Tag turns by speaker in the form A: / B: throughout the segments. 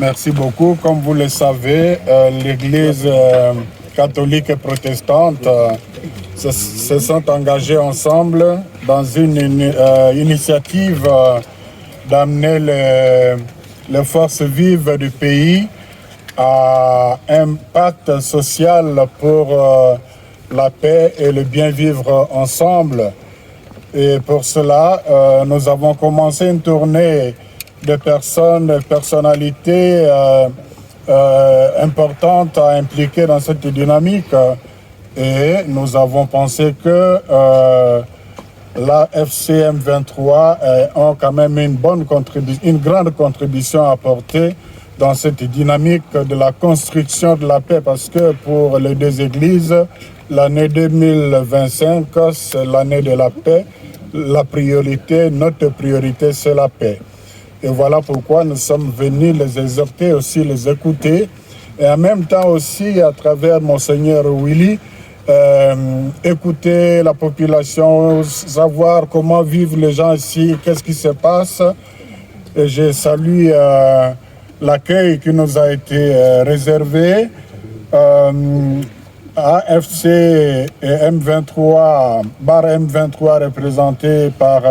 A: Merci beaucoup. Comme vous le savez, l'Église catholique et protestante se sont engagés ensemble dans une initiative d'amener les forces vives du pays à un pacte social pour la paix et le bien vivre ensemble. Et pour cela, nous avons commencé une tournée de personnalités importantes à impliquer dans cette dynamique. Et nous avons pensé que la FCM 23 ont quand même une grande contribution à apporter dans cette dynamique de la construction de la paix, parce que pour les deux églises, l'année 2025, c'est l'année de la paix. Notre priorité, c'est la paix. Et voilà pourquoi nous sommes venus les exhorter, aussi les écouter, et en même temps aussi, à travers Monseigneur Willy, écouter la population, savoir comment vivent les gens ici, qu'est-ce qui se passe. Et je salue l'accueil qui nous a été réservé. AFC et M23, barre M23 représenté par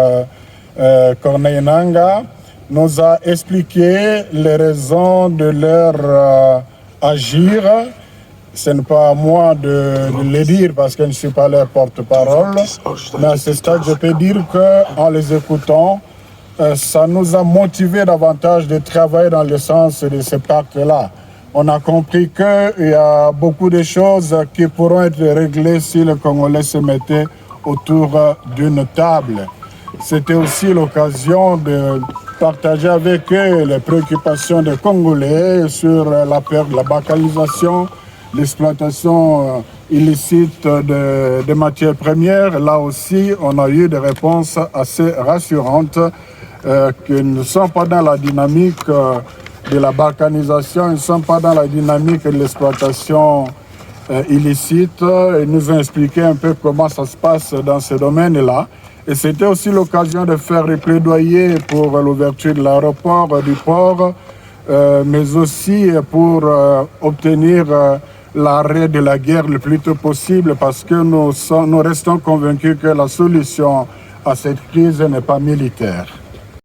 A: Corneille Nangaa, nous a expliqué les raisons de leur agir. Ce n'est pas à moi de le dire parce que je ne suis pas leur porte-parole, mais à ce stade, je peux dire qu'en les écoutant, ça nous a motivé davantage de travailler dans le sens de ce pacte-là. On a compris qu'il y a beaucoup de choses qui pourront être réglées si les Congolais se mettaient autour d'une table. C'était aussi l'occasion de partager avec eux les préoccupations des Congolais sur la perte de la balkanisation, l'exploitation illicite de matières premières. Là aussi, on a eu des réponses assez rassurantes qui ne sont pas dans la dynamique de la balkanisation, ils ne sont pas dans la dynamique de l'exploitation illicite. Ils nous ont expliqué un peu comment ça se passe dans ce domaine-là. Et c'était aussi l'occasion de faire des plaidoyers pour l'ouverture de l'aéroport, du port, mais aussi pour obtenir l'arrêt de la guerre le plus tôt possible, parce que nous restons convaincus que la solution à cette crise n'est pas militaire.